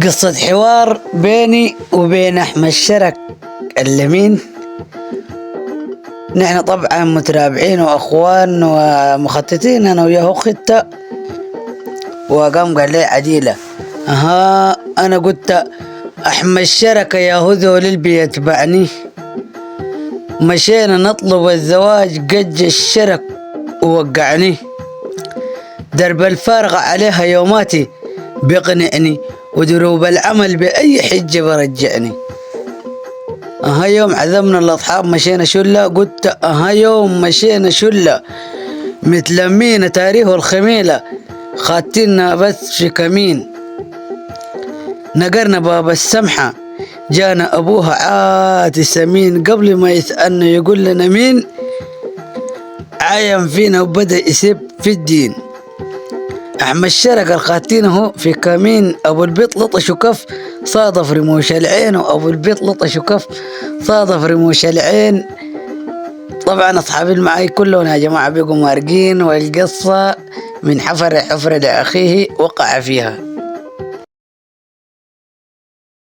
قصة حوار بيني وبين أحمد شرك اللمين. نحن طبعا مترابعين وأخوان ومخططين أنا وياه خطة. وقام قال لي عديلة أنا قلت أحمد شرك يا هذول اللي بيتبعني. مشينا نطلب الزواج قج الشرك ووقعني. درب الفارغة عليها يوماتي بيقنعني ودروب العمل بأي حجة برجعني. يوم عزمنا الأصحاب مشينا شلة. قلت يوم مشينا شلة متلمين تاريخ الخميلة خاتنا بس في كمين. نقرنا باب السمحة جانا أبوها عاتي سمين قبل ما يسألنا يقول لنا مين. عايم فينا وبدأ يسب في الدين. أحمد شرك الخاتينه في كمين. أبو البيت لطش وكف صادف رموش العين. وأبو البيت لطش وكف صادف رموش العين. طبعا أصحابي معي كلهم يا جماعة بيقوا مارقين. والقصة من حفر لأخيه وقع فيها.